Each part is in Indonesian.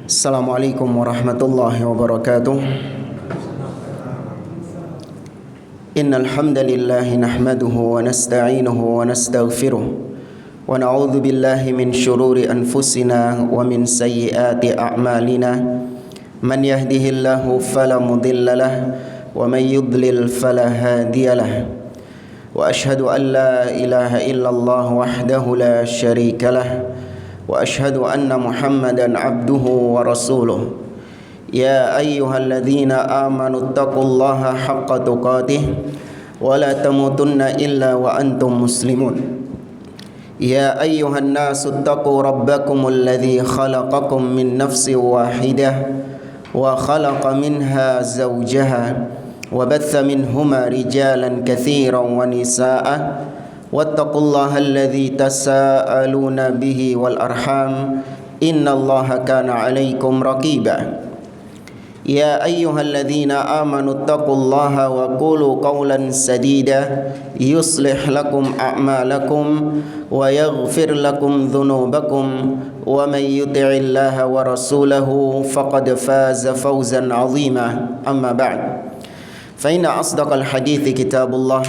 Assalamualaikum warahmatullahi wabarakatuh. Innal hamdalillah nahmaduhu wa nasta'inuhu wa nastaghfiruh wa na'udzu billahi min shururi anfusina wa min sayyiati a'malina. Man yahdihillahu fala mudilla lahu wa man yudlil fala hadiya lahu. Wa ashhadu an la ilaha illallah wahdahu la syarika lahu wa ashhadu anna Muhammadan abduhu wa rasuluh. Ya ayyuhalladzina amanu taqullaha haqqa tuqatih wa la tamutunna illa wa antum muslimun. Ya ayyuhan nasu taqu rabbakumul ladzi khalaqakum min nafsin wahidah wa khalaqa minha zawjaha wa batha minhuma rijalan katsiran wa nisaa'a wattaqullaha alladzi tasaaluna bihi wal arham innallaha kana 'alaikum raqiba. Ya ayyuhalladzina amanu taqullaha wa qulu qawlan sadida yuslih lakum a'malakum wa yaghfir lakum dhunubakum wa may yuti'illaha wa rasulahu faqad faza fawzan 'azima. Amma ba'd. Fa inna asdaqal hadithi kitabullah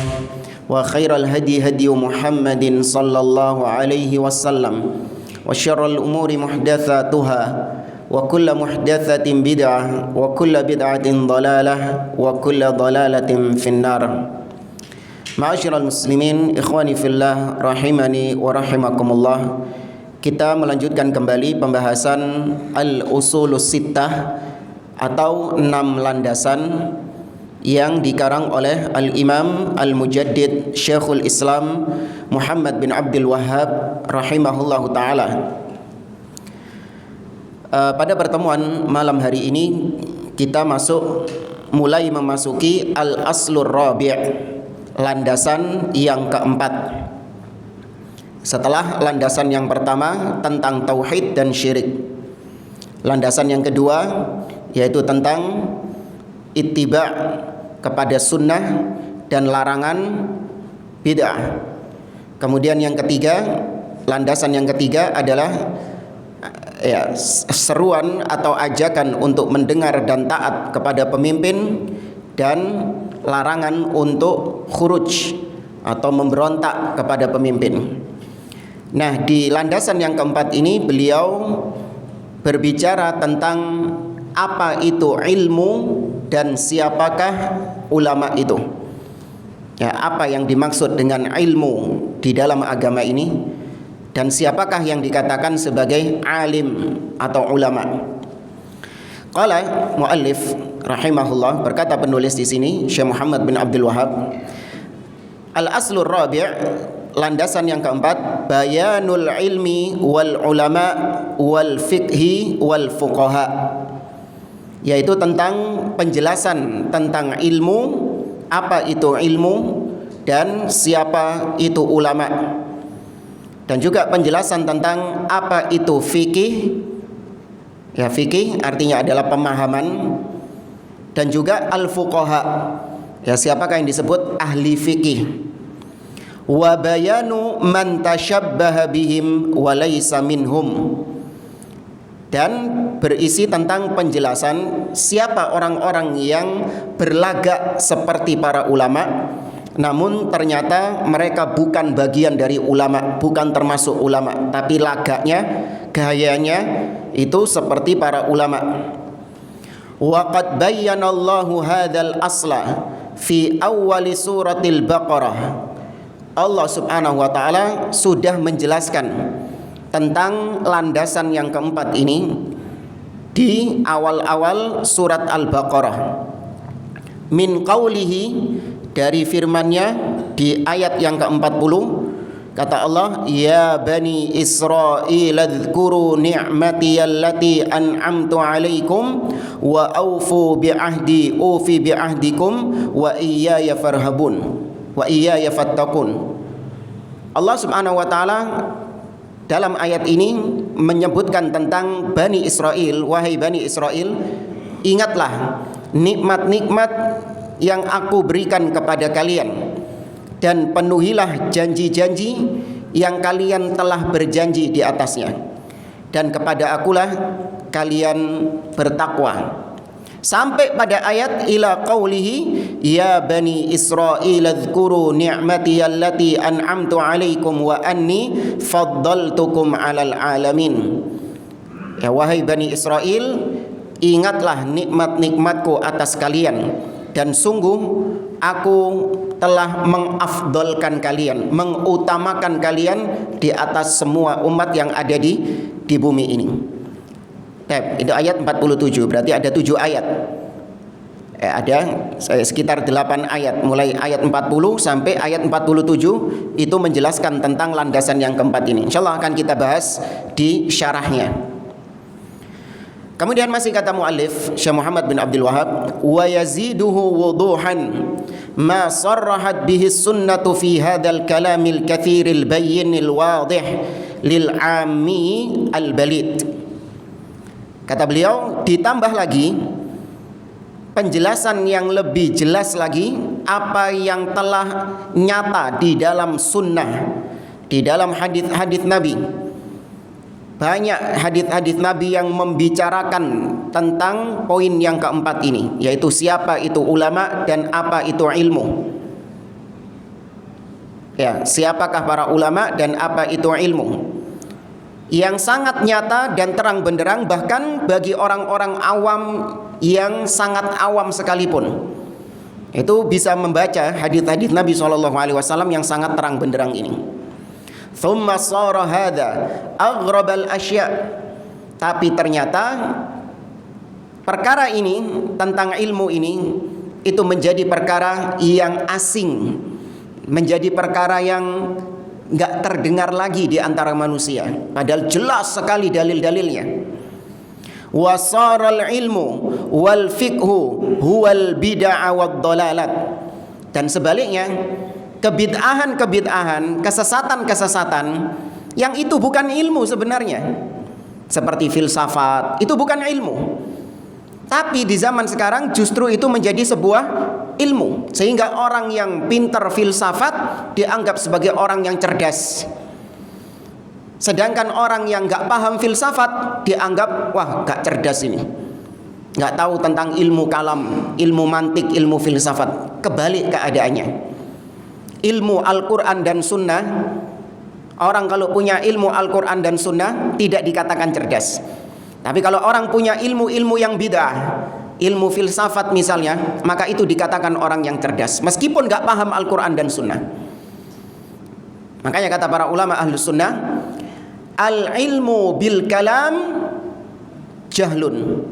wa khairal hadi hadi Muhammadin sallallahu alaihi wasallam wa syarrul umuri muhdatsatuha wa kullu muhdatsatin bid'ah wa kullu bid'atin dhalalah wa kullu dhalalatin finnar. Ma'asyiral muslimin, ikhwani fillah rahimani wa rahimakumullah. Kita melanjutkan kembali pembahasan al-usulus sittah atau 6 landasan yang dikarang oleh Al-Imam Al-Mujaddid Syekhul Islam Muhammad bin Abdul Wahhab rahimahullahu ta'ala. Pada pertemuan malam hari ini kita mulai memasuki Al-Aslur Rabi', landasan yang keempat. Setelah landasan yang pertama tentang tauhid dan syirik, landasan yang kedua yaitu tentang ittiba' kepada sunnah dan larangan bid'ah. Kemudian yang ketiga, landasan yang ketiga adalah seruan atau ajakan untuk mendengar dan taat kepada pemimpin dan larangan untuk khuruj atau memberontak kepada pemimpin. Nah, di landasan yang keempat ini beliau berbicara tentang apa itu ilmu dan siapakah ulama itu. Ya, apa yang dimaksud dengan ilmu di dalam agama ini dan siapakah yang dikatakan sebagai alim atau ulama. Qala muallif rahimahullah, berkata penulis di sini Syekh Muhammad bin Abdul Wahhab, al-aslur rabi', landasan yang keempat, bayanul ilmi wal ulama wal fiqhi wal fuqaha, yaitu tentang penjelasan tentang ilmu, apa itu ilmu dan siapa itu ulama, dan juga penjelasan tentang apa itu fikih. Ya, fikih artinya adalah pemahaman, dan juga al-fuqaha, ya, siapakah yang disebut ahli fikih. Wa bayanu man tashabbaha bihim wa laysa minhum, dan berisi tentang penjelasan siapa orang-orang yang berlagak seperti para ulama namun ternyata mereka bukan bagian dari ulama, bukan termasuk ulama, tapi lagaknya, gayanya itu seperti para ulama. Wa qad bayyanallahu hadzal asla fi awwali suratil Baqarah. Allah Subhanahu wa taala sudah menjelaskan tentang landasan yang keempat ini di awal-awal surat Al-Baqarah. Min qawlihi, dari firman-Nya di ayat yang ke-40, kata Allah, ya bani Israil adhkuru ni'mati allati an'amtu alaikum wa aufu bi'ahdi ufi bi'ahdikum wa iyaya farhabun wa iyaya fattaqun. Allah Subhanahu wa taala dalam ayat ini menyebutkan tentang Bani Israel. Wahai Bani Israel, ingatlah nikmat-nikmat yang aku berikan kepada kalian, dan penuhilah janji-janji yang kalian telah berjanji di atasnya. Dan kepada akulah kalian bertakwa. Sampai pada ayat ila qaulihi ya bani Israil adhkuru ni'mati allati an'amtu 'alaikum wa anni faddaltukum 'alal 'alamin. Ya wahai bani Israel, ingatlah nikmat-nikmatku atas kalian, dan sungguh aku telah mengafdolkan kalian, mengutamakan kalian di atas semua umat yang ada di bumi ini. Itu ayat 47, berarti ada 7 ayat. Ada sekitar 8 ayat, mulai ayat 40 sampai ayat 47 itu menjelaskan tentang landasan yang keempat ini. Insyaallah akan kita bahas di syarahnya. Kemudian masih kata muallif Syekh Muhammad bin Abdul Wahhab, wa yaziduhu wuduhan ma sarrahat bihi sunnatu fi hadzal kalamil katsiril bayyinil wadih lil 'ammi al balid. Kata beliau, ditambah lagi penjelasan yang lebih jelas lagi apa yang telah nyata di dalam sunnah, di dalam hadis-hadis Nabi. Banyak hadis-hadis Nabi yang membicarakan tentang poin yang keempat ini, yaitu siapa itu ulama dan apa itu ilmu. Ya, siapakah para ulama dan apa itu ilmu? Yang sangat nyata dan terang benderang, bahkan bagi orang-orang awam yang sangat awam sekalipun itu bisa membaca hadis-hadis Nabi SAW yang sangat terang benderang ini. Thumma sara hadza aghrabal asya. Tapi ternyata perkara ini tentang ilmu ini itu menjadi perkara yang asing, menjadi perkara yang nggak terdengar lagi di antara manusia, padahal jelas sekali dalil-dalilnya. Wasaral ilmu wal fiqhu huwal bid'ah wad dalalat. Dan sebaliknya, kebid'ahan, kesesatan-kesesatan yang itu bukan ilmu sebenarnya, seperti filsafat, itu bukan ilmu. Tapi di zaman sekarang justru itu menjadi sebuah ilmu, sehingga orang yang pintar filsafat dianggap sebagai orang yang cerdas, sedangkan orang yang nggak paham filsafat dianggap wah nggak cerdas ini, nggak tahu tentang ilmu kalam, ilmu mantik, ilmu filsafat. Kebalik keadaannya. Ilmu Al-Quran dan Sunnah, orang kalau punya ilmu Al-Quran dan Sunnah tidak dikatakan cerdas. Tapi kalau orang punya ilmu-ilmu yang bid'ah, ilmu filsafat misalnya, maka itu dikatakan orang yang cerdas, meskipun nggak paham Al-Quran dan Sunnah. Makanya kata para ulama Ahlus Sunnah, al-ilmu bil kalam jahlun,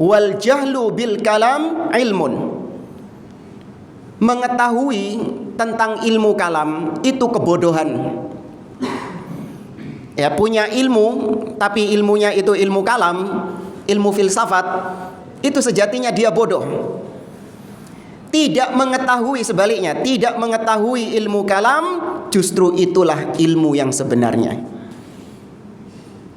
wal jahlu bil kalam ilmun. Mengetahui tentang ilmu kalam itu kebodohan. Ya, punya ilmu tapi ilmunya itu ilmu kalam, ilmu filsafat, itu sejatinya dia bodoh. Tidak mengetahui sebaliknya, tidak mengetahui ilmu kalam, justru itulah ilmu yang sebenarnya.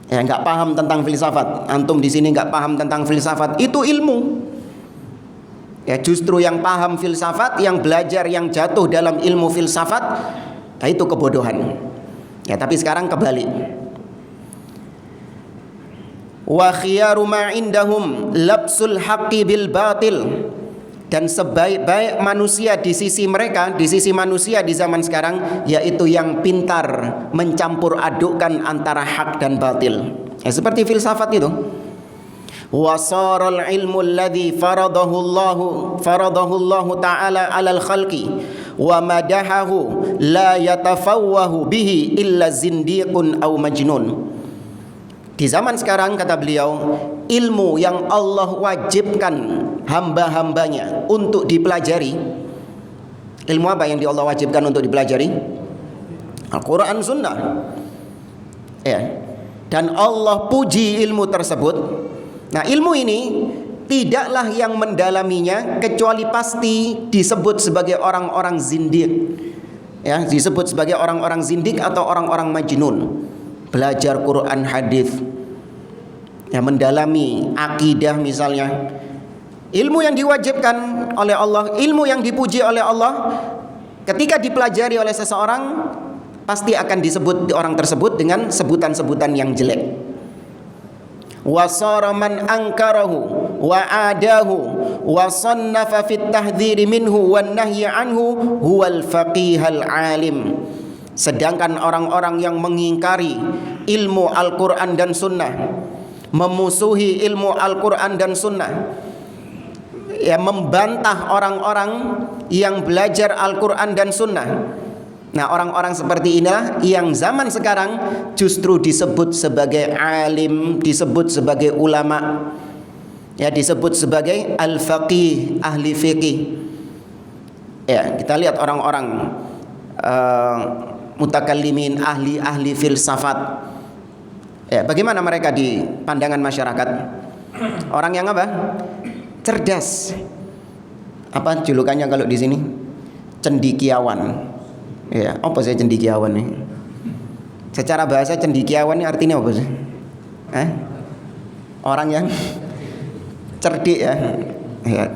Ya, nggak paham tentang filsafat, antum di sini nggak paham tentang filsafat, itu ilmu. Ya, justru yang paham filsafat, yang belajar, yang jatuh dalam ilmu filsafat, nah itu kebodohan. Ya, tapi sekarang kebalik. Wa khiyaru ma indahum labsul haqqi bil batil. Dan sebaik-baik manusia di sisi mereka, di sisi manusia di zaman sekarang, yaitu yang pintar mencampur adukkan antara hak dan batil. Ya, seperti filsafat itu. Wasaral ilmu alladhi faradahu Allah ta'ala 'alal khalqi wa madahahu la yatafawwahu bihi illa zindiqun aw majnun. Di zaman sekarang, kata beliau, ilmu yang Allah wajibkan hamba-hambanya untuk dipelajari. Ilmu apa yang Allah wajibkan untuk dipelajari? Al-Quran, Sunnah. Ya. Dan Allah puji ilmu tersebut. Nah, ilmu ini tidaklah yang mendalaminya kecuali pasti disebut sebagai orang-orang zindik. Ya, disebut sebagai orang-orang zindik atau orang-orang majnun. Belajar Quran, hadis, ya, mendalami akidah misalnya. Ilmu yang diwajibkan oleh Allah, ilmu yang dipuji oleh Allah, ketika dipelajari oleh seseorang, pasti akan disebut orang tersebut dengan sebutan-sebutan yang jelek. wa sara man ankarahu wa adahu wa sannafa fit tahdhiri minhu wan nahyi anhu huwal faqihal alim. Sedangkan orang-orang yang mengingkari ilmu Al-Quran dan Sunnah, memusuhi ilmu Al-Quran dan Sunnah, ya, membantah orang-orang yang belajar Al-Quran dan Sunnah. Nah, orang-orang seperti inilah yang zaman sekarang justru disebut sebagai alim, disebut sebagai ulama, ya, disebut sebagai al-faqih, ahli fiqih. Ya, kita lihat orang-orang mutakallimin, ahli filsafat. Ya, bagaimana mereka di pandangan masyarakat? Orang yang apa? Cerdas. Apa julukannya kalau di sini? Cendikiawan. Ya, apa sih cendikiawan nih? Secara bahasa cendikiawan ini artinya apa sih? Orang yang cerdik, ya. Ya,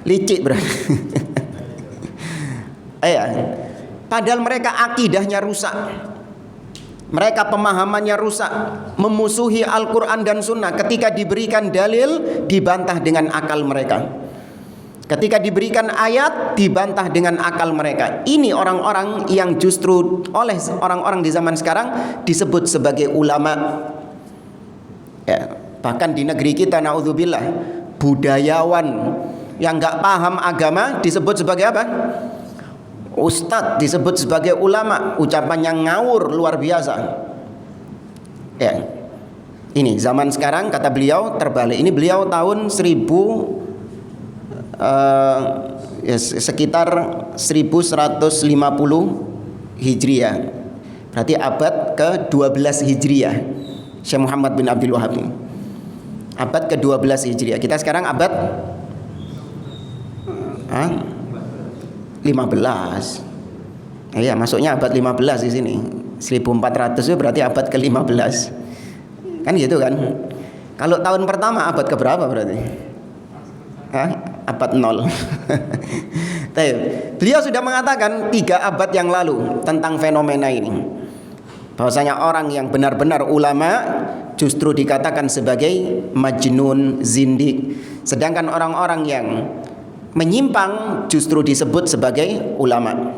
licik berarti. Ya. Padahal mereka akidahnya rusak, mereka pemahamannya rusak, memusuhi Al-Quran dan Sunnah. Ketika diberikan dalil, dibantah dengan akal mereka. Ketika diberikan ayat, dibantah dengan akal mereka. Ini orang-orang yang justru oleh orang-orang di zaman sekarang disebut sebagai ulama. Ya, bahkan di negeri kita, naudzubillah, budayawan yang nggak paham agama disebut sebagai apa? Ustadz, disebut sebagai ulama. Ucapannya ngawur luar biasa. Ya, ini zaman sekarang kata beliau terbalik. Ini beliau tahun sekitar 1150 Hijriah. Berarti abad ke-12 Hijriah. Syekh Muhammad bin Abdul Wahab. Abad ke-12 Hijriah. Kita sekarang abad 15. Iya, masuknya abad 15 di sini. 1400 itu berarti abad ke-15. Kan gitu kan? Kalau tahun pertama abad ke berapa berarti? Abad 0. Beliau sudah mengatakan 3 abad yang lalu tentang fenomena ini, bahwasanya orang yang benar-benar ulama justru dikatakan sebagai majnun, zindik. Sedangkan orang-orang yang menyimpang justru disebut sebagai ulama.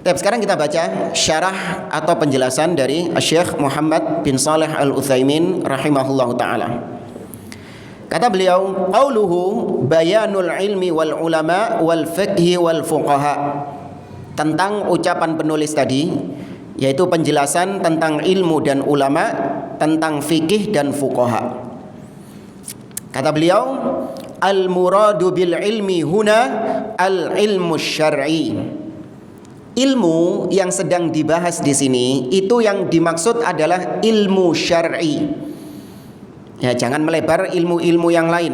Sekarang kita baca syarah atau penjelasan dari Syekh Muhammad bin Shalih Al-Utsaimin rahimahullahu taala. Kata beliau, qauluhu bayanul ilmi wal ulama wal fiqhi wal fuqaha. Tentang ucapan penulis tadi, yaitu penjelasan tentang ilmu dan ulama, tentang fikih dan fuqaha. Kata beliau, al muradu bil ilmi huna al ilmu syar'i. Ilmu yang sedang dibahas di sini itu yang dimaksud adalah ilmu syar'i. Ya, jangan melebar ilmu-ilmu yang lain.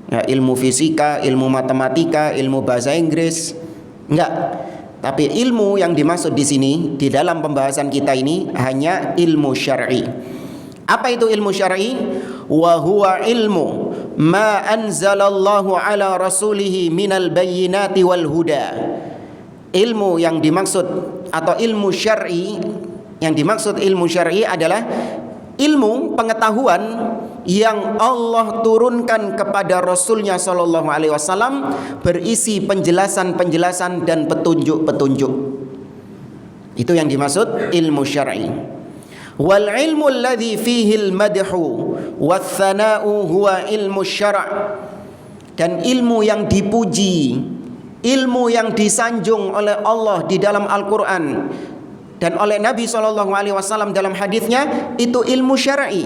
Ya, ilmu fisika, ilmu matematika, ilmu bahasa Inggris. Enggak. Tapi ilmu yang dimaksud di sini di dalam pembahasan kita ini hanya ilmu syar'i. Apa itu ilmu syar'i? Wa huwa ilmu ma anzalallahu ala rasulihi minal bayyinati wal huda. Ilmu yang dimaksud atau ilmu syar'i, yang dimaksud ilmu syar'i adalah ilmu pengetahuan yang Allah turunkan kepada Rasulnya Shallallahu Alaihi Wasallam, berisi penjelasan-penjelasan dan petunjuk-petunjuk. Itu yang dimaksud ilmu syar'i. Wal ilmu alladhi fihi al-madhu wath-thana'u huwa ilmu syara'. Dan ilmu yang dipuji, ilmu yang disanjung oleh Allah di dalam Al-Quran dan oleh Nabi SAW dalam hadisnya, itu ilmu syar'i.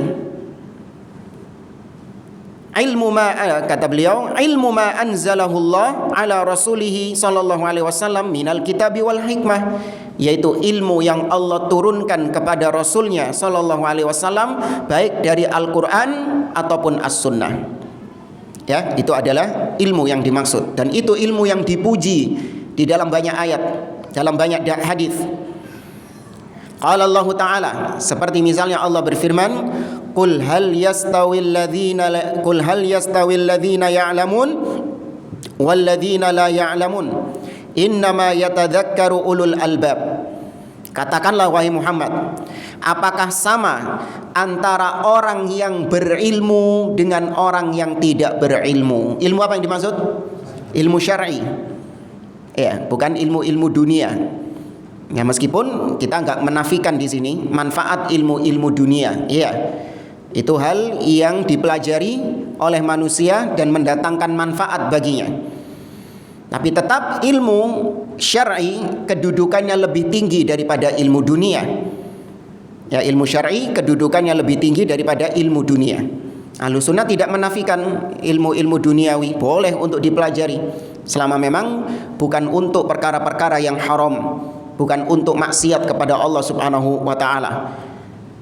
Ilmu ma, kata beliau, ilmu ma anzalahu Allah ala rasulihi SAW minal kitabi wal hikmah, yaitu ilmu yang Allah turunkan kepada Rasulnya SAW, baik dari Al-Quran ataupun As-Sunnah. Ya, itu adalah ilmu yang dimaksud, dan itu ilmu yang dipuji di dalam banyak ayat, dalam banyak hadis. Qala Allah Ta'ala, seperti misalnya Allah berfirman, Qul hal yastawil ladzina ya'lamun wal ladzina la ya'lamun innama yatadzakkaru ulul albab. Katakanlah wahai Muhammad, apakah sama antara orang yang berilmu dengan orang yang tidak berilmu? Ilmu apa yang dimaksud? Ilmu syar'i. Ya, bukan ilmu-ilmu dunia. Ya, meskipun kita nggak menafikan di sini manfaat ilmu-ilmu dunia. Iya. Itu hal yang dipelajari oleh manusia dan mendatangkan manfaat baginya. Tapi tetap ilmu syar'i kedudukannya lebih tinggi daripada ilmu dunia. Ya, ilmu syar'i kedudukannya lebih tinggi daripada ilmu dunia. Ahlussunnah tidak menafikan ilmu-ilmu duniawi, boleh untuk dipelajari selama memang bukan untuk perkara-perkara yang haram, bukan untuk maksiat kepada Allah Subhanahu wa taala.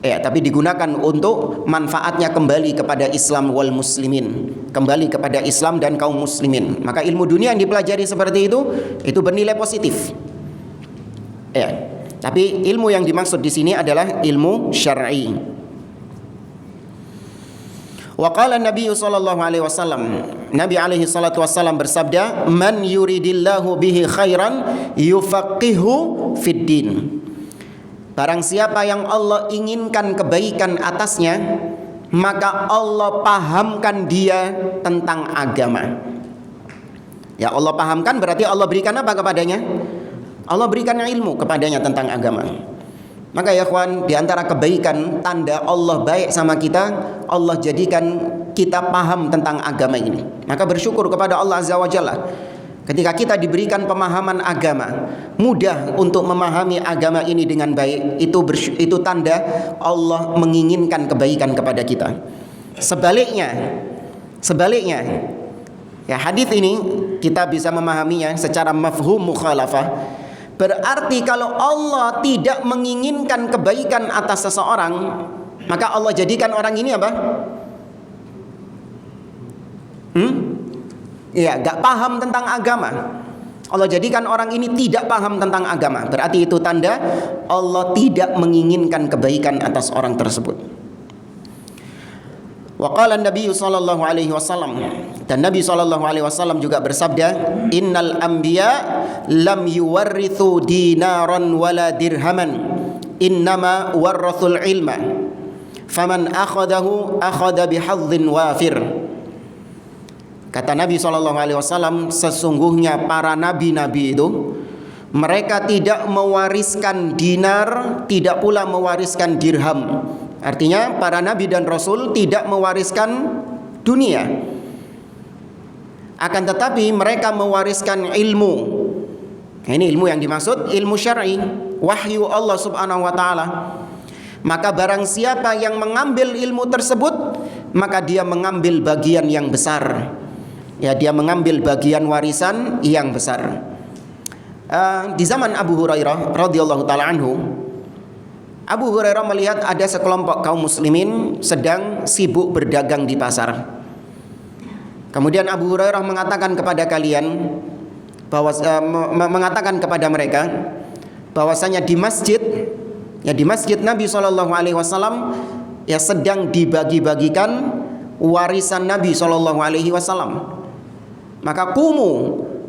Ya, tapi digunakan untuk manfaatnya kembali kepada Islam wal muslimin, kembali kepada Islam dan kaum muslimin. Maka ilmu dunia yang dipelajari seperti itu bernilai positif. Ya, tapi ilmu yang dimaksud di sini adalah ilmu syar'i. Wa qala Nabi sallallahu alaihi wasallam, Nabi alaihi salatu wasallam bersabda, "Man yuridillahu bihi khairan yufaqihu fid din." Barang siapa yang Allah inginkan kebaikan atasnya, maka Allah pahamkan dia tentang agama. Ya, Allah pahamkan berarti Allah berikan apa kepadanya? Allah berikan ilmu kepadanya tentang agama. Maka ya ikhwan, di antara kebaikan tanda Allah baik sama kita, Allah jadikan kita paham tentang agama ini. Maka bersyukur kepada Allah Azza wa Jalla. Ketika kita diberikan pemahaman agama, mudah untuk memahami agama ini dengan baik, itu tanda Allah menginginkan kebaikan kepada kita. Sebaliknya, ya, hadis ini kita bisa memahaminya secara mafhum mukhalafah. Berarti kalau Allah tidak menginginkan kebaikan atas seseorang, maka Allah jadikan orang ini apa? Ya, gak paham tentang agama. Allah jadikan orang ini tidak paham tentang agama. Berarti itu tanda Allah tidak menginginkan kebaikan atas orang tersebut. Wa qala Nabi sallallahu alaihi wasallam, dan Nabi sallallahu alaihi wasallam juga bersabda, "Innal anbiya lam yuwarrithu dinaran wala dirhaman, innama warrathul ilma. Faman akhadahu akhadha bihadhin wafir." Kata Nabi SAW, sesungguhnya para nabi-nabi itu mereka tidak mewariskan dinar, tidak pula mewariskan dirham. Artinya para nabi dan rasul tidak mewariskan dunia. Akan tetapi mereka mewariskan ilmu. Ini ilmu yang dimaksud ilmu syar'i, wahyu Allah Subhanahu wa taala. Maka barang siapa yang mengambil ilmu tersebut, maka dia mengambil bagian yang besar. Ya, dia mengambil bagian warisan yang besar. Di zaman Abu Hurairah radhiyallahu taala anhu, Abu Hurairah melihat ada sekelompok kaum muslimin sedang sibuk berdagang di pasar. Kemudian Abu Hurairah mengatakan kepada mengatakan kepada mereka bahwasanya di masjid Nabi SAW ya sedang dibagi-bagikan warisan Nabi SAW. Maka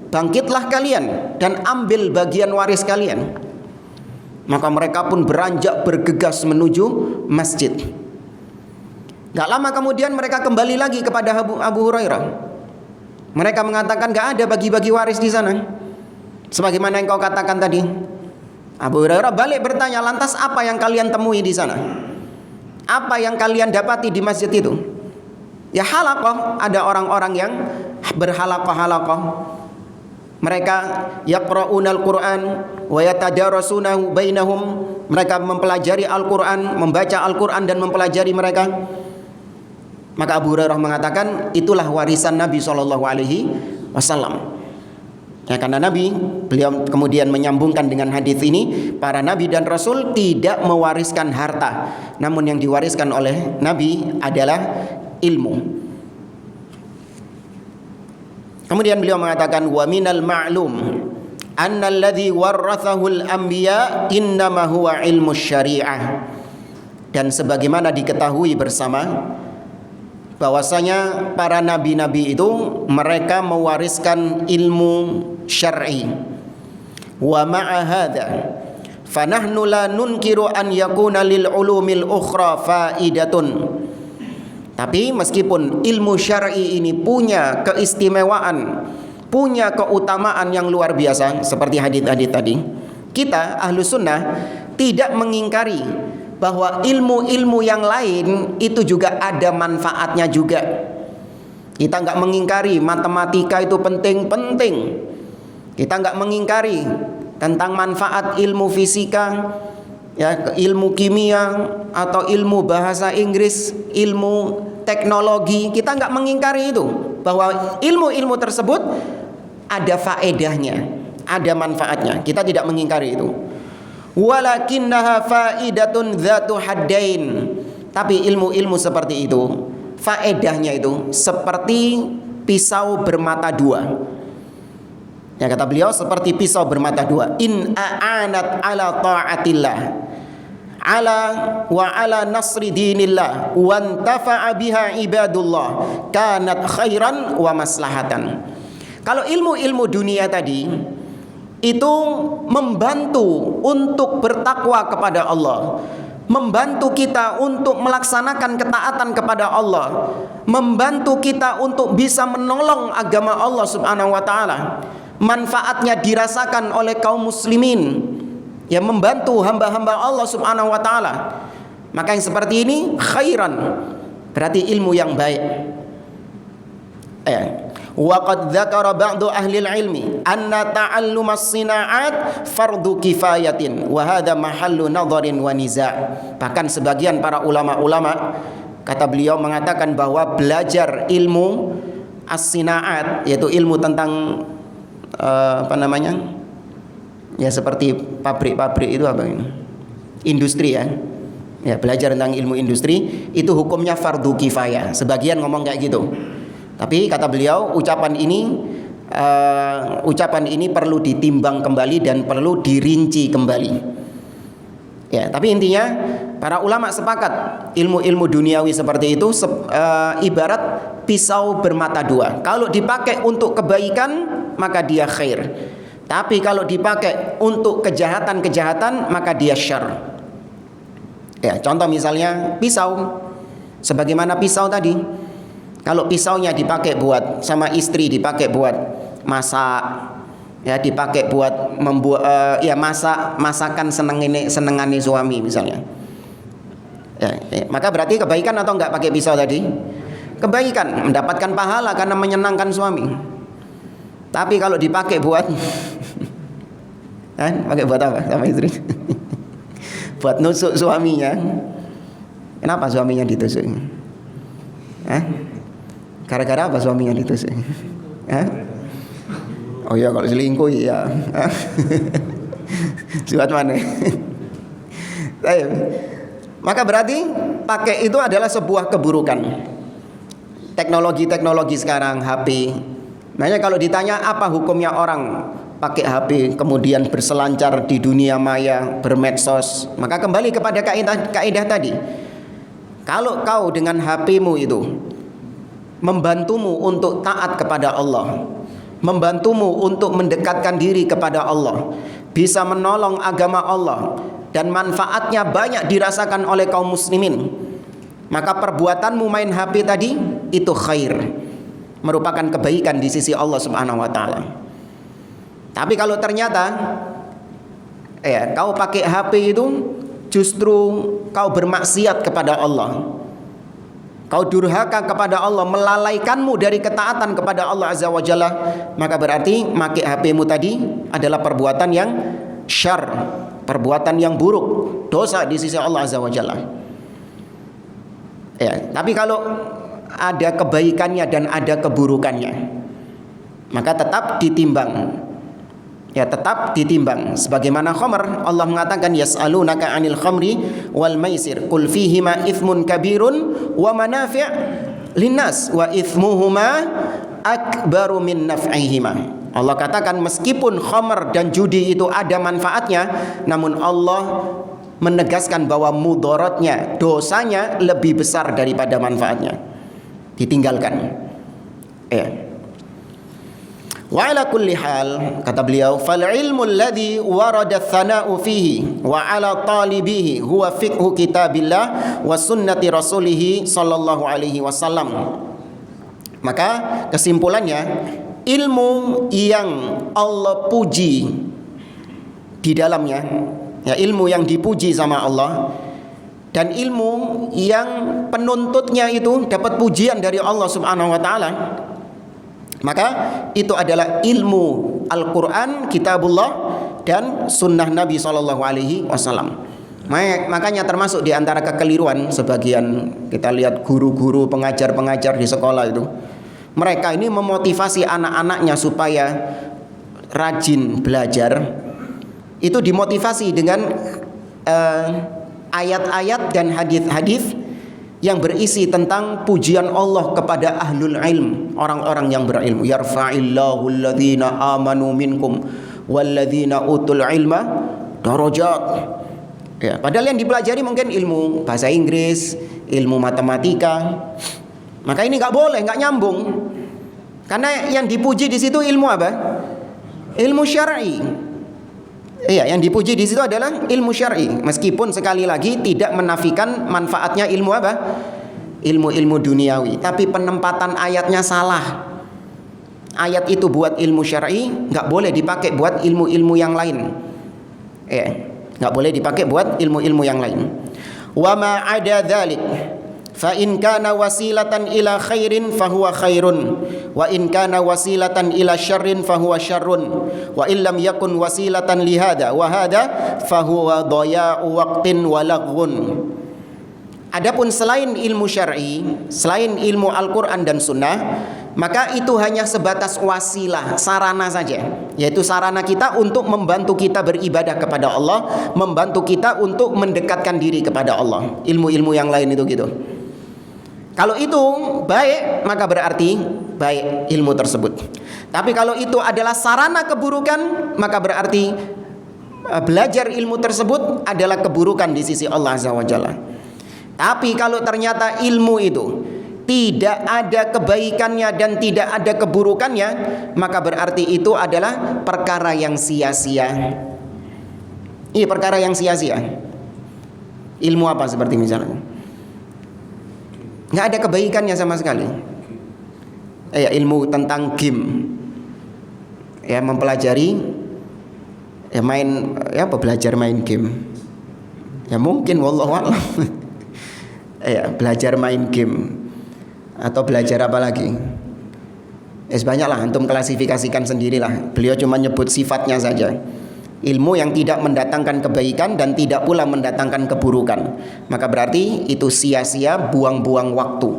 bangkitlah kalian dan ambil bagian waris kalian. Maka mereka pun beranjak bergegas menuju masjid. Gak lama kemudian mereka kembali lagi kepada Abu Hurairah. Mereka mengatakan gak ada bagi-bagi waris di sana, sebagaimana yang kau katakan tadi. Abu Hurairah balik bertanya, lantas apa yang kalian temui di sana? Apa yang kalian dapati di masjid itu? Ya halaqah, ada orang-orang yang berhalaqah-halaqah. Mereka yaqra'unal Qur'an wa yatadarasunahu bainahum. Mereka mempelajari Al-Qur'an, membaca Al-Qur'an dan mempelajari mereka. Maka Abu Hurairah mengatakan, itulah warisan Nabi SAW. Ya, karena beliau kemudian menyambungkan dengan hadis ini, para nabi dan rasul tidak mewariskan harta, namun yang diwariskan oleh Nabi adalah ilmu. Kemudian beliau mengatakan, wa minal ma'lum anna alladhi warrathahu al-anbiya innama huwa ilmu syariah. Dan sebagaimana diketahui bersama bahwasanya para nabi-nabi itu mereka mewariskan ilmu syar'i. Wa ma'a hadza Fanahnu la nunkiru an yakuna lil ulumil ukhra faidatun. Tapi meskipun ilmu syar'i ini punya keistimewaan, punya keutamaan yang luar biasa seperti hadits-hadits tadi, kita ahlu sunnah tidak mengingkari bahwa ilmu-ilmu yang lain itu juga ada manfaatnya juga. Kita nggak mengingkari matematika itu penting-penting. Kita nggak mengingkari tentang manfaat ilmu fisika, ya, ilmu kimia atau ilmu bahasa Inggris, ilmu teknologi. Kita nggak mengingkari itu, bahwa ilmu-ilmu tersebut ada faedahnya, ada manfaatnya. Kita tidak mengingkari itu. Walakinnaha faidatun dzatu haddain. Tapi ilmu-ilmu seperti itu, faedahnya itu seperti pisau bermata dua. Ya, kata beliau seperti pisau bermata dua. In a'anat ala ta'atillah, ala wa ala nasri dinillah, wa antafa'a biha ibadullah, kanat khairan wa maslahatan. Kalau ilmu-ilmu dunia tadi itu membantu untuk bertakwa kepada Allah, membantu kita untuk melaksanakan ketaatan kepada Allah, membantu kita untuk bisa menolong agama Allah Subhanahu wa taala, manfaatnya dirasakan oleh kaum muslimin, yang membantu hamba-hamba Allah Subhanahu wa taala, maka yang seperti ini khairan, berarti ilmu yang baik. Wa qad dzakara ba'du ahli ilmi anna ta'allum as-sina'at fardu kifayatin wa hadha mahallu nadharin wa niza'. Bahkan sebagian para ulama-ulama, kata beliau, mengatakan bahwa belajar ilmu as-sina'at, yaitu ilmu tentang ya seperti pabrik-pabrik itu apa ini? Industri, ya. Ya, belajar tentang ilmu industri itu hukumnya fardu kifayah. Sebagian ngomong kayak gitu. Tapi kata beliau, ucapan ini perlu ditimbang kembali dan perlu dirinci kembali. Ya, tapi intinya para ulama sepakat ilmu-ilmu duniawi seperti itu ibarat pisau bermata dua. Kalau dipakai untuk kebaikan maka dia khair. Tapi kalau dipakai untuk kejahatan-kejahatan maka dia syarr. Ya, contoh misalnya pisau. Sebagaimana pisau tadi. Kalau pisaunya dipakai buat sama istri, dipakai buat masak, ya, dipakai buat membuat masakan senengane suami misalnya. Ya, maka berarti kebaikan atau enggak pakai pisau tadi? Kebaikan, mendapatkan pahala karena menyenangkan suami. Tapi kalau dipakai buat pakai buat apa sama istri? Buat nusuk suaminya. Kenapa suaminya ditusuk? Gara-gara apa suaminya ditusuk? Oh ya, kalau selingkuh ya. Siapa mana? Maka berarti pakai itu adalah sebuah keburukan. Teknologi sekarang, HP. Makanya kalau ditanya apa hukumnya orang pakai HP kemudian berselancar di dunia maya, bermedsos, maka kembali kepada kaidah tadi. Kalau kau dengan HP-mu itu membantumu untuk taat kepada Allah, membantumu untuk mendekatkan diri kepada Allah, bisa menolong agama Allah, dan manfaatnya banyak dirasakan oleh kaum muslimin, maka perbuatanmu main HP tadi itu khair, merupakan kebaikan di sisi Allah Subhanahu wa taala. Tapi kalau ternyata kau pakai HP itu justru kau bermaksiat kepada Allah, kau durhaka kepada Allah, melalaikanmu dari ketaatan kepada Allah Azza wa Jalla, maka berarti pakai HP-mu tadi adalah perbuatan yang syarr, perbuatan yang buruk, dosa di sisi Allah Azza wa Jalla. Ya, tapi kalau ada kebaikannya dan ada keburukannya, maka tetap ditimbang. Ya, tetap ditimbang. Sebagaimana khamr, Allah mengatakan yas'alunaka 'anil khamri wal maisir qul fihima itsmun kabirun wa manafi' linnas wa itsmuhuma akbaru min naf'ihima. Allah katakan meskipun khamr dan judi itu ada manfaatnya, namun Allah menegaskan bahwa mudaratnya, dosanya lebih besar daripada manfaatnya. Ditinggalkan. Ya. Wa ala kulli hal, kata beliau, fal ilmu alladhi warada thana'u fihi wa ala talibihi huwa fiqhu kitabillah wa sunnati rasulih sallallahu alaihi wasallam. Maka kesimpulannya, ilmu yang Allah puji di dalamnya, ya, ilmu yang dipuji sama Allah, dan ilmu yang penuntutnya itu dapat pujian dari Allah Subhanahu wa taala, maka itu adalah ilmu Al-Quran, Kitabullah, dan Sunnah Nabi SAW. Makanya termasuk di antara kekeliruan sebagian, kita lihat guru-guru, pengajar-pengajar di sekolah itu, mereka ini memotivasi anak-anaknya supaya rajin belajar. Itu dimotivasi dengan ayat-ayat dan hadis-hadis yang berisi tentang pujian Allah kepada ahlul ilm, orang-orang yang berilmu. Yarfa'illahu alladhina amanu minkum walladhina utul ilma darajat. Ya, padahal yang dipelajari mungkin ilmu bahasa Inggris, ilmu matematika. Maka ini nggak boleh, nggak nyambung. Karena yang dipuji di situ ilmu apa? Ilmu syar'i. Iya, yang dipuji di situ adalah ilmu syar'i. Meskipun sekali lagi tidak menafikan manfaatnya ilmu apa? Ilmu-ilmu duniawi. Tapi penempatan ayatnya salah. Ayat itu buat ilmu syar'i, nggak boleh dipakai buat ilmu-ilmu yang lain. Ya, nggak boleh dipakai buat ilmu-ilmu yang lain. Wa ma ada dzalik fa in kana wasilatan ila khairin fahuwa khairun wa in kana wasilatan ila syarrin fahuwa syarrun wa illam yakun wasilatan li hadza wa hadza fahuwa dhaya'u waqtin wa laghun. Adapun selain ilmu syar'i, selain ilmu Al-Qur'an dan Sunnah, maka itu hanya sebatas wasilah, sarana saja, yaitu sarana kita untuk membantu kita beribadah kepada Allah, membantu kita untuk mendekatkan diri kepada Allah. Ilmu-ilmu yang lain itu gitu. Kalau itu baik, maka berarti baik ilmu tersebut. Tapi kalau itu adalah sarana keburukan, maka berarti belajar ilmu tersebut adalah keburukan di sisi Allah Azza wa Jalla. Tapi kalau ternyata ilmu itu tidak ada kebaikannya dan tidak ada keburukannya, maka berarti itu adalah perkara yang sia-sia. Iya, perkara yang sia-sia. Ilmu apa seperti misalnya? Nggak ada kebaikannya sama sekali. Ya, ilmu tentang game, ya, mempelajari, ya, main, ya, belajar main game, ya mungkin wallahu a'lam. Ya, belajar main game atau belajar apa lagi? Ya, banyaklah, antum klasifikasikan sendirilah. Beliau cuma nyebut sifatnya saja. Ilmu yang tidak mendatangkan kebaikan dan tidak pula mendatangkan keburukan, maka berarti itu sia-sia, buang-buang waktu.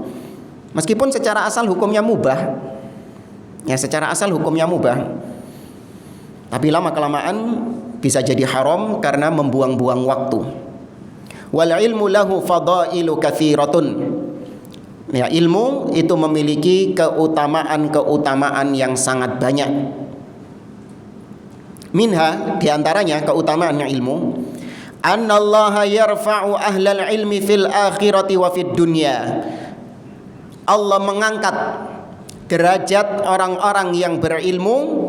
Meskipun secara asal hukumnya mubah, ya, secara asal hukumnya mubah, tapi lama-kelamaan bisa jadi haram karena membuang-buang waktu. Wal ilmu lahu fadailu katsiratun. Ya, ilmu itu memiliki keutamaan-keutamaan yang sangat banyak. Minha, diantaranya keutamaannya ilmu, annallaha yarfa'u ahlal ilmi fil akhirati wa fid dunya. Allah mengangkat derajat orang-orang yang berilmu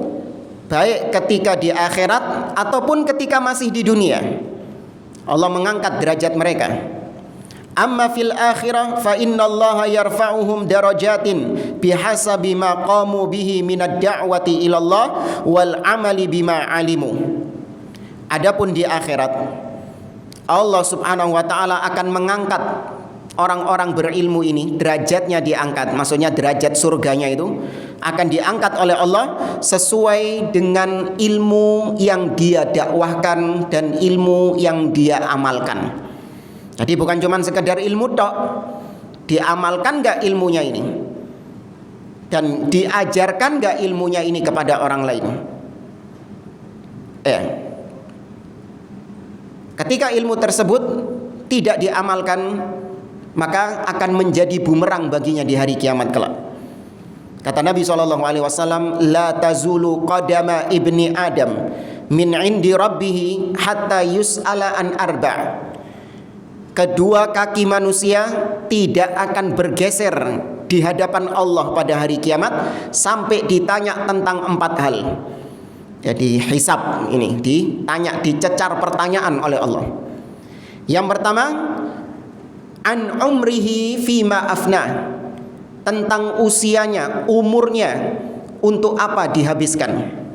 baik ketika di akhirat ataupun ketika masih di dunia. Allah mengangkat derajat mereka. Amma fil akhirah fa innallaha yarfa'uhum darajatin bihasabi ma qamu bihi minad da'wati ilallah wal amali bima alimu. Adapun di akhirat, Allah Subhanahu wa taala akan mengangkat orang-orang berilmu ini, derajatnya diangkat, maksudnya derajat surganya itu akan diangkat oleh Allah sesuai dengan ilmu yang dia dakwahkan dan ilmu yang dia amalkan. Jadi bukan cuma sekedar ilmu tok, diamalkan gak ilmunya ini, dan diajarkan gak ilmunya ini kepada orang lain. Ketika ilmu tersebut tidak diamalkan, maka akan menjadi bumerang baginya di hari kiamat kelak. Kata Nabi SAW, la tazulu qadama ibni Adam min indi rabbih hatta yus'ala an arba'. Kedua kaki manusia tidak akan bergeser di hadapan Allah pada hari kiamat sampai ditanya tentang 4 hal. Jadi hisab ini ditanya, dicecar pertanyaan oleh Allah. Yang pertama, an umrihi fima afna, tentang usianya, umurnya, untuk apa dihabiskan.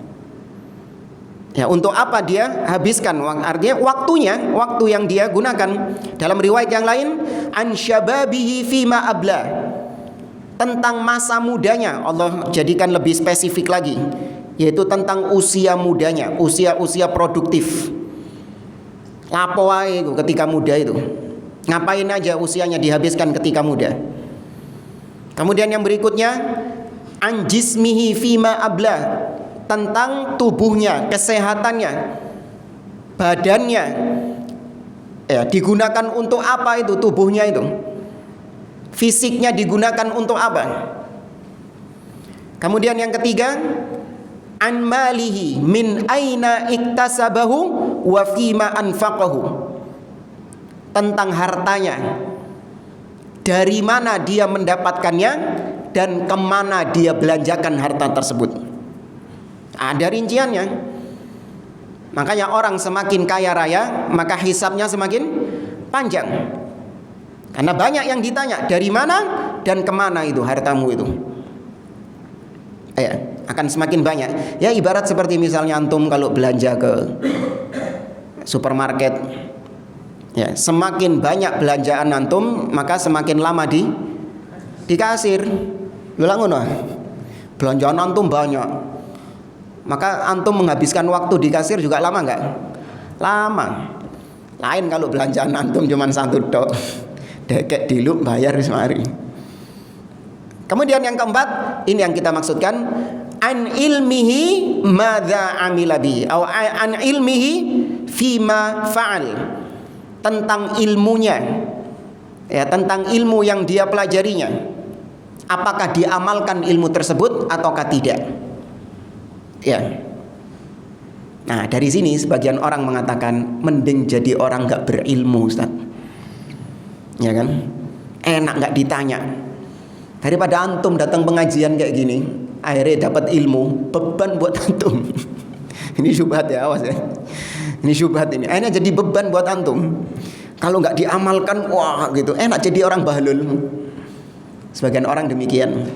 Ya, untuk apa dia habiskan? Artinya waktunya, waktu yang dia gunakan. Dalam riwayat yang lain, an syababihi fima abla, tentang masa mudanya. Allah jadikan lebih spesifik lagi, yaitu tentang usia mudanya, usia produktif. Lapo wae ketika muda itu. Ngapain aja usianya dihabiskan ketika muda. Kemudian yang berikutnya, an jismihi fima abla, tentang tubuhnya, kesehatannya, badannya, ya, digunakan untuk apa itu tubuhnya itu, fisiknya digunakan untuk apa. Kemudian yang ketiga, an malihi min aina iktasabahu wa fima anfaqahu, tentang hartanya, dari mana dia mendapatkannya dan kemana dia belanjakan harta tersebut. Ada rinciannya. Makanya orang semakin kaya raya, maka hisabnya semakin panjang. Karena banyak yang ditanya, dari mana dan kemana itu hartamu itu. Ya, akan semakin banyak. Ya, ibarat seperti misalnya antum kalau belanja ke supermarket, ya, semakin banyak belanjaan antum, maka semakin lama di kasir. Bilang ngono. Belanjaan antum banyak, maka antum menghabiskan waktu di kasir juga lama enggak? Lama. Lain kalau belanjaan antum cuma 1 tok. Dekek diluk bayar wis mari. Kemudian yang keempat, ini yang kita maksudkan, an ilmihi madza amila bi, atau an ilmihi fima fa'al, tentang ilmunya, ya, tentang ilmu yang dia pelajarinya, apakah diamalkan ilmu tersebut ataukah tidak. Ya. Nah, dari sini sebagian orang mengatakan mending jadi orang nggak berilmu, Ustaz. Ya kan? Enak nggak ditanya. Daripada antum datang pengajian kayak gini, akhirnya dapat ilmu, beban buat antum. Ini syubhat ya, awas ya. Ini syubhat ini. Akhirnya jadi beban buat antum. Kalau nggak diamalkan, wah gitu. Enak jadi orang bahlul. Sebagian orang demikian.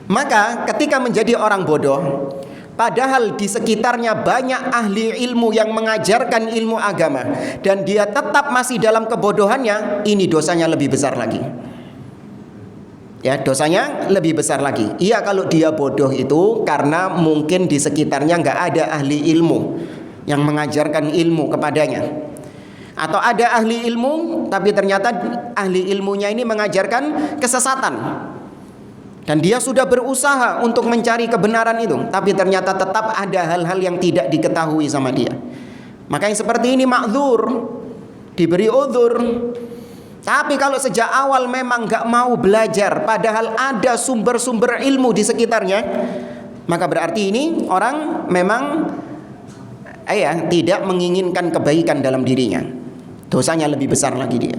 Maka ketika menjadi orang bodoh, padahal di sekitarnya banyak ahli ilmu yang mengajarkan ilmu agama, dan dia tetap masih dalam kebodohannya, ini dosanya lebih besar lagi. Ya, dosanya lebih besar lagi. Iya, kalau dia bodoh itu karena mungkin di sekitarnya nggak ada ahli ilmu yang mengajarkan ilmu kepadanya. Atau ada ahli ilmu, tapi ternyata ahli ilmunya ini mengajarkan kesesatan. Dan dia sudah berusaha untuk mencari kebenaran itu, tapi ternyata tetap ada hal-hal yang tidak diketahui sama dia. Maka yang seperti ini ma'dzur, diberi udzur. Tapi kalau sejak awal memang gak mau belajar, padahal ada sumber-sumber ilmu di sekitarnya, maka berarti ini orang memang tidak menginginkan kebaikan dalam dirinya. Dosanya lebih besar lagi dia.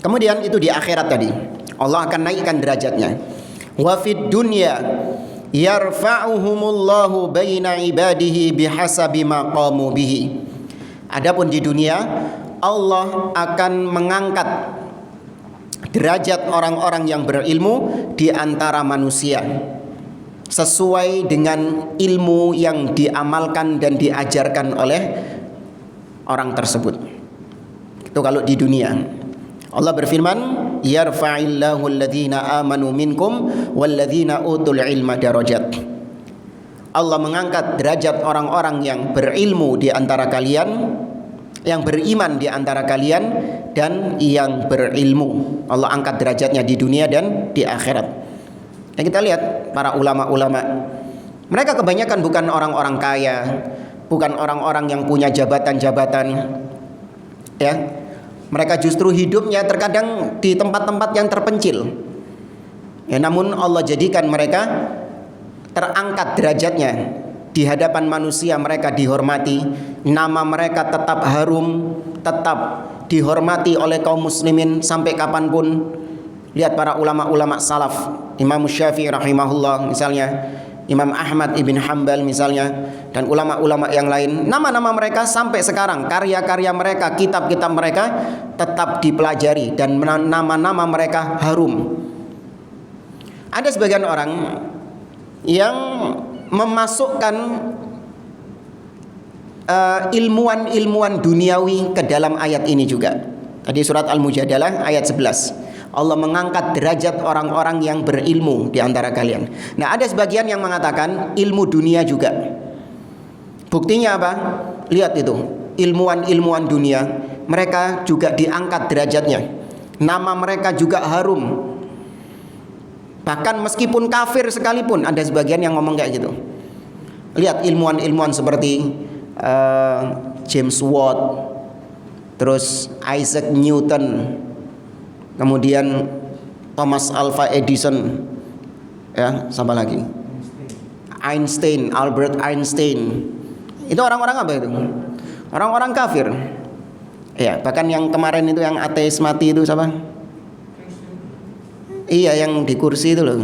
Kemudian itu di akhirat tadi, Allah akan naikkan derajatnya. Wa fid dunya yarfa'uhumullahu baina ibadihi bihasabi ma qamu bihi. Adapun di dunia, Allah akan mengangkat derajat orang-orang yang berilmu di antara manusia sesuai dengan ilmu yang diamalkan dan diajarkan oleh orang tersebut. Itu kalau di dunia. Allah berfirman, yarfa'illahu alladhina amanu minkum walladhina utul ilma darajat. Allah mengangkat derajat orang-orang yang berilmu di antara kalian, yang beriman di antara kalian, dan yang berilmu. Allah angkat derajatnya di dunia dan di akhirat. Dan kita lihat para ulama-ulama, mereka kebanyakan bukan orang-orang kaya, bukan orang-orang yang punya jabatan-jabatan, ya. Mereka justru hidupnya terkadang di tempat-tempat yang terpencil. Ya, namun Allah jadikan mereka terangkat derajatnya di hadapan manusia mereka dihormati, nama mereka tetap harum, tetap dihormati oleh kaum muslimin sampai kapanpun. Lihat para ulama-ulama salaf, Imam Syafi'i rahimahullah misalnya, Imam Ahmad ibn Hanbal misalnya, dan ulama-ulama yang lain, nama-nama mereka sampai sekarang, karya-karya mereka, kitab-kitab mereka tetap dipelajari dan nama-nama mereka harum. Ada sebagian orang yang memasukkan ilmuwan-ilmuwan duniawi ke dalam ayat ini juga. Tadi surat Al-Mujadalah ayat 11. Allah mengangkat derajat orang-orang yang berilmu di antara kalian. Nah, ada sebagian yang mengatakan ilmu dunia juga. Buktinya apa? Lihat itu, ilmuwan-ilmuwan dunia, mereka juga diangkat derajatnya. Nama mereka juga harum. Bahkan meskipun kafir sekalipun, ada sebagian yang ngomong kayak gitu. Lihat ilmuwan-ilmuwan seperti James Watt, terus Isaac Newton, kemudian Thomas Alva Edison, ya, sama lagi Einstein, Albert Einstein. Itu orang-orang apa itu? Orang-orang kafir. Ya, bahkan yang kemarin itu yang ateis mati itu siapa? Iya, yang di kursi itu loh.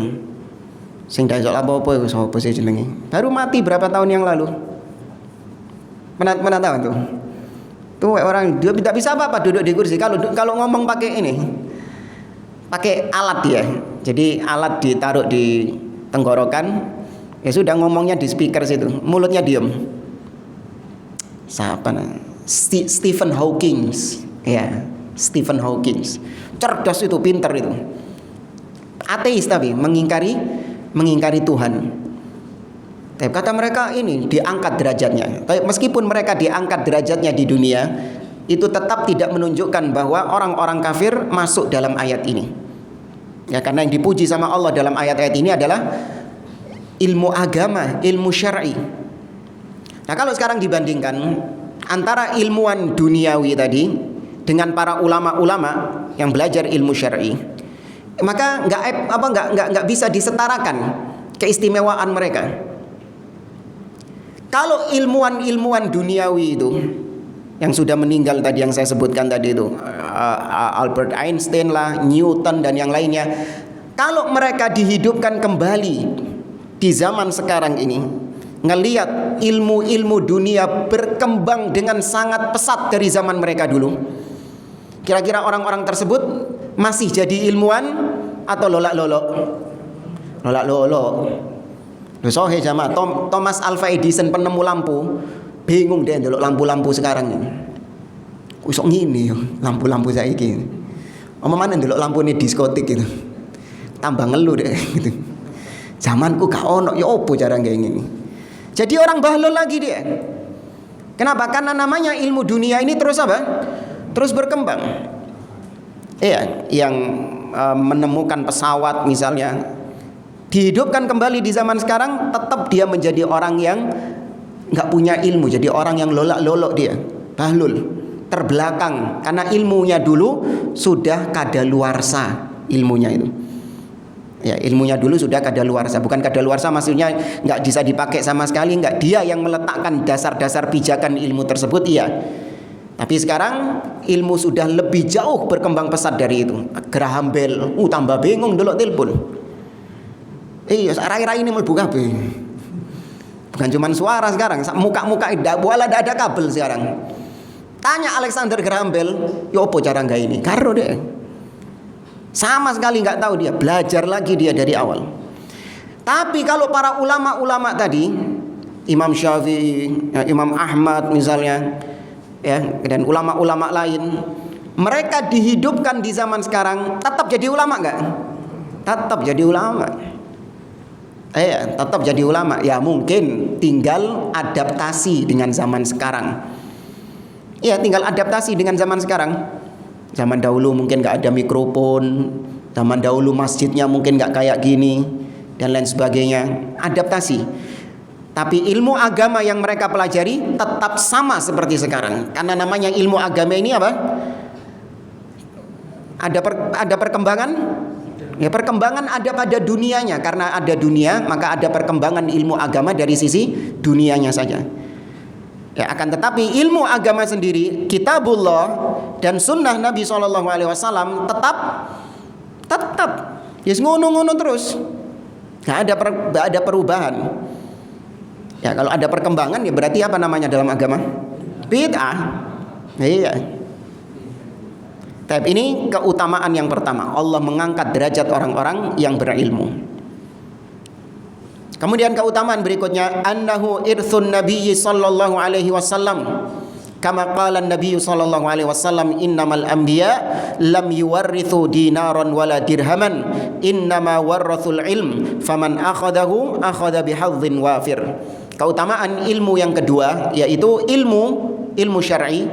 Sing dak iso apa-apa iku sapa sih jenenge? Baru mati berapa tahun yang lalu. Pernah tahu tuh? Tuh orang dia tidak bisa apa-apa duduk di kursi kalau ngomong pakai ini. Pakai alat dia. Jadi alat ditaruh di tenggorokan, ya sudah ngomongnya di speaker situ. Mulutnya diam. Siapa namanya? Stephen Hawking. Ya, Stephen Hawking. Cerdas itu, pintar itu. Ateis tapi mengingkari Tuhan. Tapi kata mereka ini diangkat derajatnya. Tapi meskipun mereka diangkat derajatnya di dunia, itu tetap tidak menunjukkan bahwa orang-orang kafir masuk dalam ayat ini. Ya, karena yang dipuji sama Allah dalam ayat-ayat ini adalah ilmu agama, ilmu syar'i. Nah, kalau sekarang dibandingkan antara ilmuwan duniawi tadi dengan para ulama-ulama yang belajar ilmu syar'i, maka nggak bisa disetarakan keistimewaan mereka. Kalau ilmuwan-ilmuwan duniawi itu yang sudah meninggal tadi, yang saya sebutkan tadi itu, Albert Einstein lah, Newton dan yang lainnya, kalau mereka dihidupkan kembali di zaman sekarang ini, ngelihat ilmu-ilmu dunia berkembang dengan sangat pesat dari zaman mereka dulu, kira-kira orang-orang tersebut masih jadi ilmuwan atau lolak-lolok? Lolak-lolok. Sohe jamaah, Thomas Alva Edison, penemu lampu, bingung deh ndelok lampu-lampu sekarang ini. Usok ngene yo, lampu-lampu saiki. Omane ndelok lampune diskotik gitu. Tambah ngeluh deh gitu. Zamanku gak ono, ya opo cara kayak gini. Jadi orang bahlul lagi dia. Kenapa? Karena namanya ilmu dunia ini terus apa? Terus berkembang. Iya, yang menemukan pesawat misalnya dihidupkan kembali di zaman sekarang, tetap dia menjadi orang yang nggak punya ilmu, jadi orang yang lolak-lolok, dia bahlul, terbelakang, karena ilmunya dulu sudah kadaluarsa ilmunya itu. Ya, ilmunya dulu sudah kadaluarsa. Bukan kadaluarsa maksudnya nggak bisa dipakai sama sekali, nggak. Dia yang meletakkan dasar-dasar pijakan ilmu tersebut, iya. Tapi sekarang ilmu sudah lebih jauh berkembang pesat dari itu. Graham Bell, tambah bingung delok telepon. Iya, rai-rai ini mlebu kabeh. Bukan cuma suara sekarang, muka-muka ada kabel sekarang. Tanya Alexander Graham Bell, ya apa cara nggak ini? Karo deh. Sama sekali nggak tahu dia, belajar lagi dia dari awal. Tapi kalau para ulama-ulama tadi, Imam Syafi'i, Imam Ahmad misalnya, ya, dan ulama-ulama lain, mereka dihidupkan di zaman sekarang, tetap jadi ulama nggak? Tetap jadi ulama. Tetap jadi ulama. Ya mungkin tinggal adaptasi dengan zaman sekarang. Ya, tinggal adaptasi dengan zaman sekarang. Zaman dahulu mungkin nggak ada mikrofon, zaman dahulu masjidnya mungkin nggak kayak gini dan lain sebagainya. Adaptasi. Tapi ilmu agama yang mereka pelajari tetap sama seperti sekarang. Karena namanya ilmu agama ini apa? Ada perkembangan? Ya, perkembangan ada pada dunianya, karena ada dunia maka ada perkembangan ilmu agama dari sisi dunianya saja. Ya, akan tetapi ilmu agama sendiri, kitabullah dan sunnah Nabi SAW tetap yes, ngono-ngono terus. Nggak ada perubahan. Ya, kalau ada perkembangan ya berarti apa namanya dalam agama? Bid'ah. Iya. Tapi ini keutamaan yang pertama, Allah mengangkat derajat orang-orang yang berilmu. Kemudian keutamaan berikutnya, annahu irthun nabiyyi sallallahu alaihi wasallam. Kama qala an-nabiy sallallahu alaihi wasallam, innamal anbiya lam yuwarrithu dinaran wala dirhaman, innama warrathul ilm, faman akhadahu akhadha bihadhin wafir. Keutamaan ilmu yang kedua yaitu ilmu syar'i.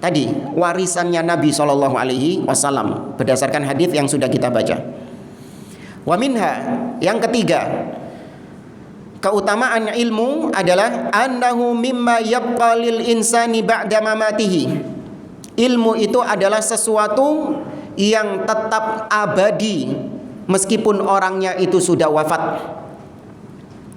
Tadi warisannya Nabi SAW berdasarkan hadis yang sudah kita baca. Wa minha, yang ketiga, keutamaan ilmu adalah annahu mimma yabqa lil insani ba'da mamatihi. Ilmu itu adalah sesuatu yang tetap abadi meskipun orangnya itu sudah wafat.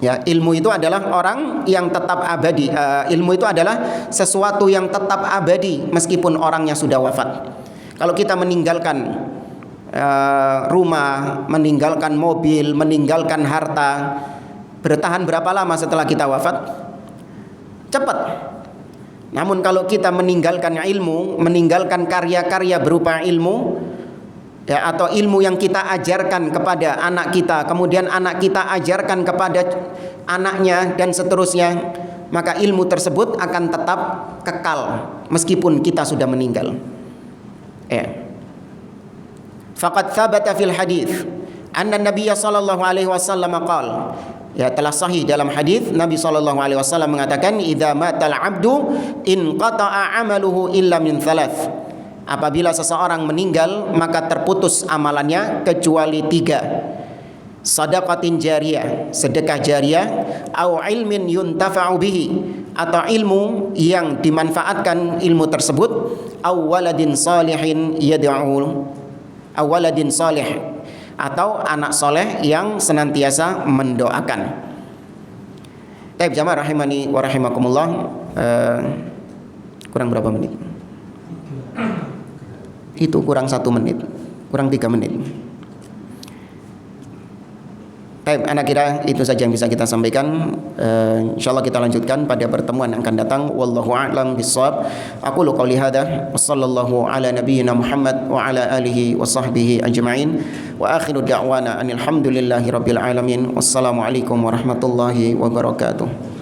Ya, ilmu itu adalah orang yang tetap abadi. Ilmu itu adalah sesuatu yang tetap abadi meskipun orangnya sudah wafat. Kalau kita meninggalkan rumah, meninggalkan mobil, meninggalkan harta, bertahan berapa lama setelah kita wafat? Cepat. Namun kalau kita meninggalkan ilmu, meninggalkan karya-karya berupa ilmu, ya, atau ilmu yang kita ajarkan kepada anak kita, kemudian anak kita ajarkan kepada anaknya dan seterusnya, maka ilmu tersebut akan tetap kekal meskipun kita sudah meninggal. Ya. Faqad thabata fil hadits anna Nabiy sallallahu alaihi wasallam qala, ya, telah sahih dalam hadis Nabi sallallahu alaihi wasallam mengatakan, idza matal abdu in qata'a amaluhu illa min thalath. Apabila seseorang meninggal maka terputus amalannya kecuali 3. Sadaqatin jariyah, sedekah jariyah, au ilmin yuntafa'u bihi, atau ilmu yang dimanfaatkan ilmu tersebut, au waladin salihin yad'u, au waladin salih, atau anak soleh yang senantiasa mendoakan. Baik jamaah rahimani wa rahimakumullah, kurang berapa menit? Itu kurang 1 menit, kurang 3 menit. Baik, anak kira itu saja yang bisa kita sampaikan. Insyaallah kita lanjutkan pada pertemuan yang akan datang. Wallahu a'lam bissawab. Aqulu qouli hadza wa sallallahu ala nabiyyina Muhammad wa ala alihi wa sahbihi ajma'in. Wa akhiru da'wana anil hamdulillahi rabbil alamin. Wassalamu alaikum warahmatullahi wabarakatuh.